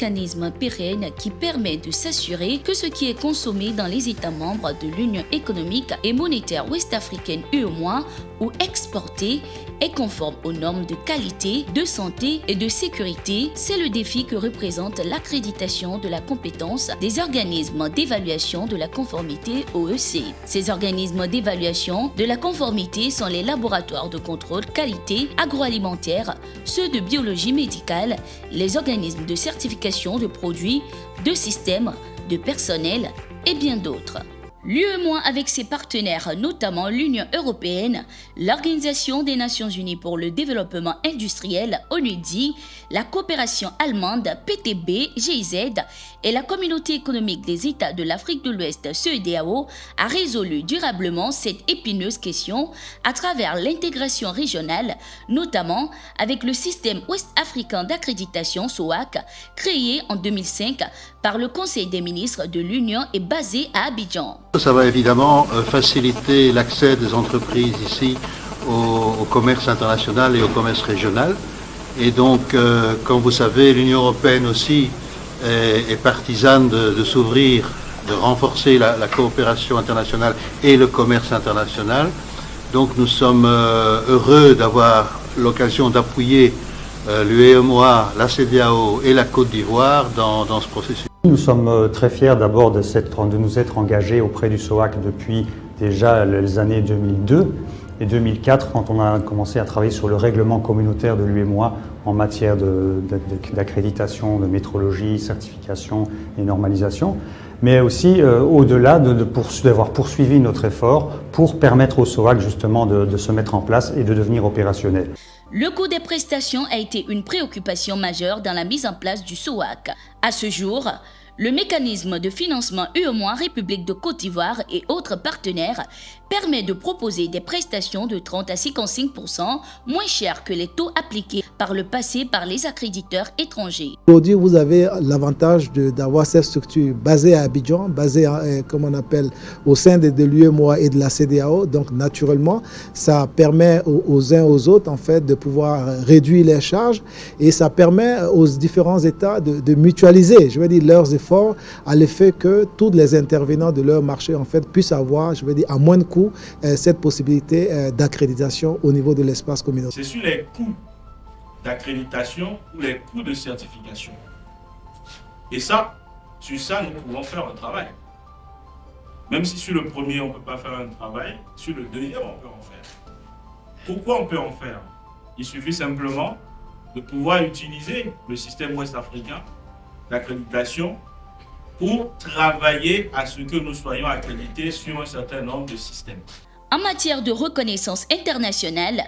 mécanisme pérenne qui permet de s'assurer que ce qui est consommé dans les États membres de l'Union économique et monétaire ouest-africaine UEMOA ou exporté est conforme aux normes de qualité, de santé et de sécurité. C'est le défi que représente l'accréditation de la compétence des organismes d'évaluation de la conformité OEC. Ces organismes d'évaluation de la conformité sont les laboratoires de contrôle qualité agroalimentaire, ceux de biologie médicale, les organismes de certification de produits, de systèmes, de personnel et bien d'autres. L'UEMOA avec ses partenaires, notamment l'Union européenne, l'Organisation des Nations Unies pour le développement industriel, ONUDI, la coopération allemande, PTB, GIZ et la communauté économique des États de l'Afrique de l'Ouest, CEDEAO, a résolu durablement cette épineuse question à travers l'intégration régionale, notamment avec le système ouest-africain d'accréditation SOAC, créé en 2005 par le Conseil des ministres de l'Union et basé à Abidjan. Ça va évidemment faciliter l'accès des entreprises ici au commerce international et au commerce régional. Et donc, comme vous savez, l'Union européenne aussi est partisane de s'ouvrir, de renforcer la coopération internationale et le commerce international. Donc nous sommes heureux d'avoir l'occasion d'appuyer l'UEMOA, la CEDEAO et la Côte d'Ivoire dans ce processus. Nous sommes très fiers d'abord de nous être engagés auprès du SOAC depuis déjà les années 2002 et 2004 quand on a commencé à travailler sur le règlement communautaire de l'UEMOA en matière d'accréditation, de métrologie, certification et normalisation, mais aussi au-delà d'avoir poursuivi notre effort pour permettre au SOAC justement de se mettre en place et de devenir opérationnel. Le coût des prestations a été une préoccupation majeure dans la mise en place du SOAC. À ce jour, le mécanisme de financement UEMOA, République de Côte d'Ivoire et autres partenaires permet de proposer des prestations de 30 à 55% moins chères que les taux appliqués par le passé par les accréditeurs étrangers. Aujourd'hui, vous avez l'avantage d'avoir cette structure basée à Abidjan, basée comme on appelle au sein de l'UEMOA et de la CEDEAO. Donc naturellement, ça permet aux uns aux autres en fait de pouvoir réduire les charges et ça permet aux différents États de mutualiser, je veux dire, leurs efforts à l'effet que tous les intervenants de leur marché en fait puissent avoir, je veux dire, à moins de coûts, cette possibilité d'accréditation au niveau de l'espace communautaire. C'est sur les coûts d'accréditation ou les coûts de certification. Et ça, sur ça, nous pouvons faire un travail. Même si sur le premier, on ne peut pas faire un travail, sur le deuxième, on peut en faire. Pourquoi on peut en faire? Il suffit simplement de pouvoir utiliser le système ouest-africain d'accréditation pour travailler à ce que nous soyons accrédités sur un certain nombre de systèmes. En matière de reconnaissance internationale,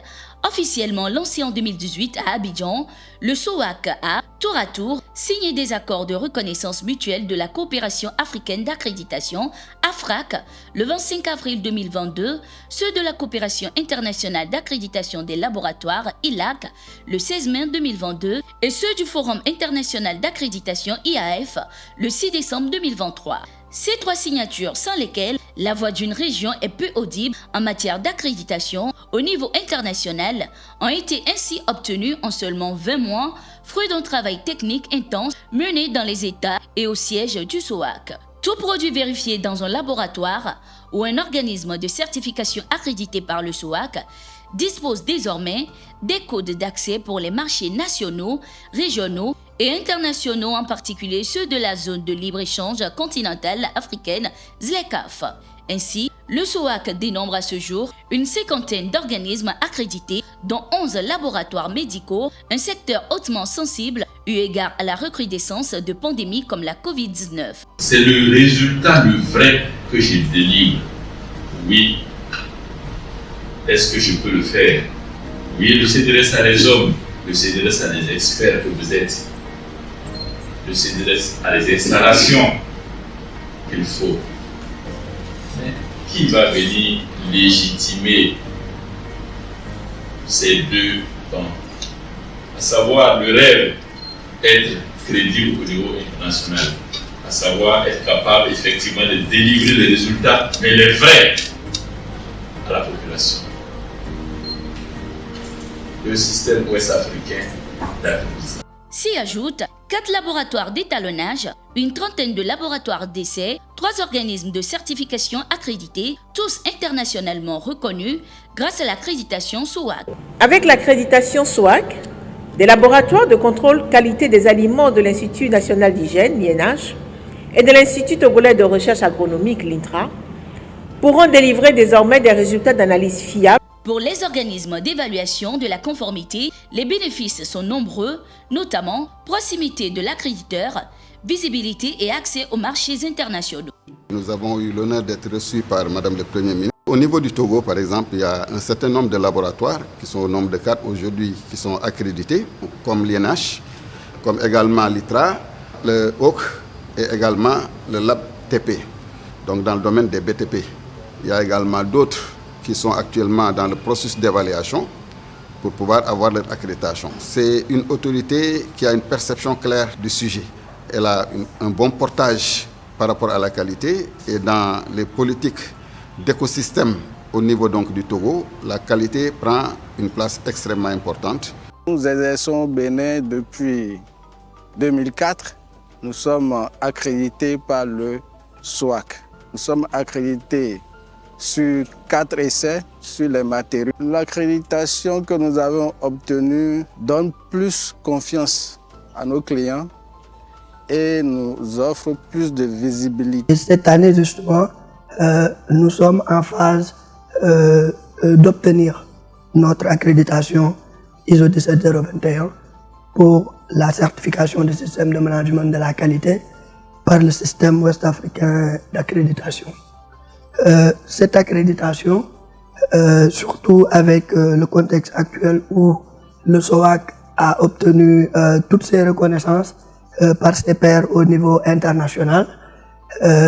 officiellement lancé en 2018 à Abidjan, le SOAC a, tour à tour, signé des accords de reconnaissance mutuelle de la coopération africaine d'accréditation, AFRAC, le 25 avril 2022, ceux de la coopération internationale d'accréditation des laboratoires, ILAC, le 16 mai 2022, et ceux du Forum international d'accréditation, IAF, le 6 décembre 2023. Ces trois signatures sans lesquelles la voix d'une région est peu audible en matière d'accréditation au niveau international ont été ainsi obtenues en seulement 20 mois, fruit d'un travail technique intense mené dans les États et au siège du SOAC. Tout produit vérifié dans un laboratoire ou un organisme de certification accrédité par le SOAC dispose désormais des codes d'accès pour les marchés nationaux, régionaux et internationaux, en particulier ceux de la zone de libre-échange continentale africaine, ZLECAf. Ainsi, le SOAC dénombre à ce jour une cinquantaine d'organismes accrédités, dont 11 laboratoires médicaux, un secteur hautement sensible eu égard à la recrudescence de pandémies comme la Covid-19. C'est le résultat, le vrai, que je délivre. Oui. Est-ce que je peux le faire? Oui, le CDRS a les hommes, le CDRS a les experts que vous êtes, le CDRS a les installations qu'il faut. Mais qui va venir légitimer ces deux temps? À savoir le rêve, être crédible au niveau international, à savoir être capable effectivement de délivrer les résultats, mais les vrais, à la population. Le système ouest-africain d'accréditation. S'y ajoute 4 laboratoires d'étalonnage, une trentaine de laboratoires d'essais, 3 organismes de certification accrédités, tous internationalement reconnus grâce à l'accréditation SOAC. Avec l'accréditation SOAC, des laboratoires de contrôle qualité des aliments de l'Institut national d'hygiène, l'INH, et de l'Institut togolais de recherche agronomique, l'INTRA, pourront délivrer désormais des résultats d'analyse fiables. Pour les organismes d'évaluation de la conformité, les bénéfices sont nombreux, notamment proximité de l'accréditeur, visibilité et accès aux marchés internationaux. Nous avons eu l'honneur d'être reçus par Madame le Premier ministre. Au niveau du Togo, par exemple, il y a un certain nombre de laboratoires qui sont au nombre de 4 aujourd'hui qui sont accrédités, comme l'INH, comme également l'ITRA, le HOC et également le Lab TP, donc dans le domaine des BTP. Il y a également d'autres qui sont actuellement dans le processus d'évaluation pour pouvoir avoir leur accréditation. C'est une autorité qui a une perception claire du sujet. Elle a un bon portage par rapport à la qualité et dans les politiques d'écosystème au niveau donc du Togo, la qualité prend une place extrêmement importante. Nous exerçons au Bénin depuis 2004. Nous sommes accrédités par le SOAC. Nous sommes accrédités sur 4 essais sur les matériaux. L'accréditation que nous avons obtenue donne plus confiance à nos clients et nous offre plus de visibilité. Et cette année, justement, nous sommes en phase d'obtenir notre accréditation ISO 17021 pour la certification du système de management de la qualité par le système ouest-africain d'accréditation. Cette accréditation, surtout avec le contexte actuel où le SOAC a obtenu toutes ses reconnaissances par ses pairs au niveau international,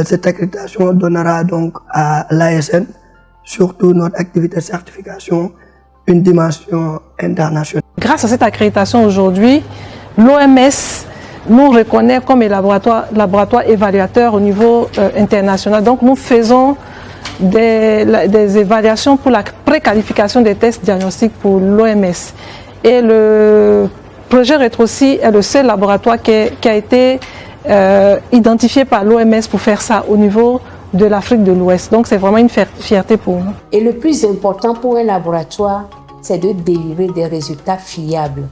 cette accréditation donnera donc à l'ASN, surtout notre activité de certification, une dimension internationale. Grâce à cette accréditation aujourd'hui, l'OMS nous reconnaît comme laboratoire évaluateur au niveau international. Donc nous faisons des évaluations pour la préqualification des tests diagnostiques pour l'OMS. Et le projet RETROSI est le seul laboratoire qui a été identifié par l'OMS pour faire ça au niveau de l'Afrique de l'Ouest. Donc c'est vraiment une fierté pour nous. Et le plus important pour un laboratoire, c'est de délivrer des résultats fiables.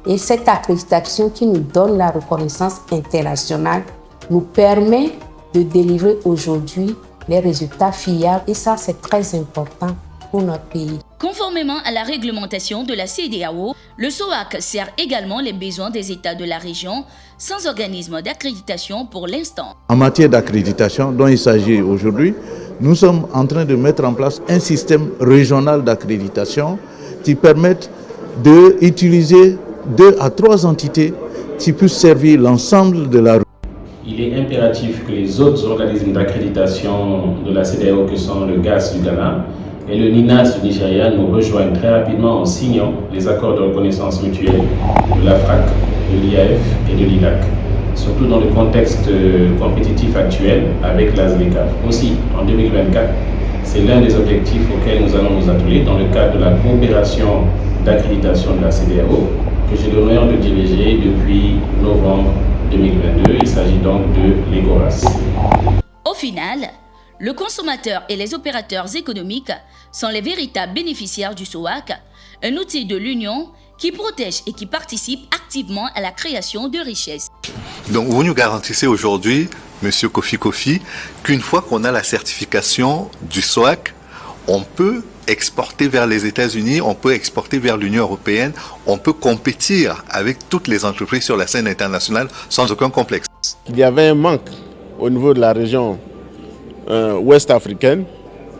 Et cette accréditation qui nous donne la reconnaissance internationale nous permet de délivrer aujourd'hui les résultats fiables. Et ça, c'est très important pour notre pays. Conformément à la réglementation de la CEDEAO, le SOAC sert également les besoins des États de la région sans organisme d'accréditation pour l'instant. En matière d'accréditation dont il s'agit aujourd'hui, nous sommes en train de mettre en place un système régional d'accréditation qui permette d'utiliser 2 à 3 entités qui puissent servir l'ensemble de la région. Il est impératif que les autres organismes d'accréditation de la CEDEAO, que sont le GAS du Ghana et le NINAS du Nigeria, nous rejoignent très rapidement en signant les accords de reconnaissance mutuelle de l'AFRAC, de l'IAF et de l'ILAC, surtout dans le contexte compétitif actuel avec l'ASLECAF. Aussi, en 2024, c'est l'un des objectifs auxquels nous allons nous atteler dans le cadre de la coopération d'accréditation de la CEDEAO, que j'ai l'honneur de diriger depuis novembre 2022. Il s'agit donc de l'EGORAS. Au final, le consommateur et les opérateurs économiques sont les véritables bénéficiaires du SOAC, un outil de l'Union qui protège et qui participe activement à la création de richesses. Donc vous nous garantissez aujourd'hui, Monsieur Kofi, qu'une fois qu'on a la certification du SOAC, on peut exporter vers les États-Unis, on peut exporter vers l'Union européenne, on peut compétir avec toutes les entreprises sur la scène internationale sans aucun complexe. Il y avait un manque au niveau de la région ouest africaine.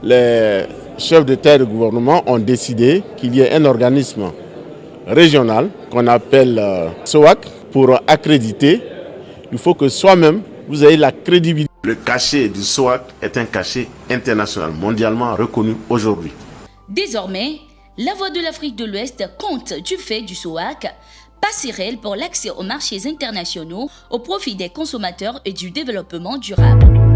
Les chefs d'État et de gouvernement ont décidé qu'il y ait un organisme régional qu'on appelle SOAC pour accréditer. Il faut que soi-même vous ayez la crédibilité. Le cachet du SOAC est un cachet international, mondialement reconnu aujourd'hui. Désormais, la Voix de l'Afrique de l'Ouest compte du fait du SOAC passerelle pour l'accès aux marchés internationaux au profit des consommateurs et du développement durable.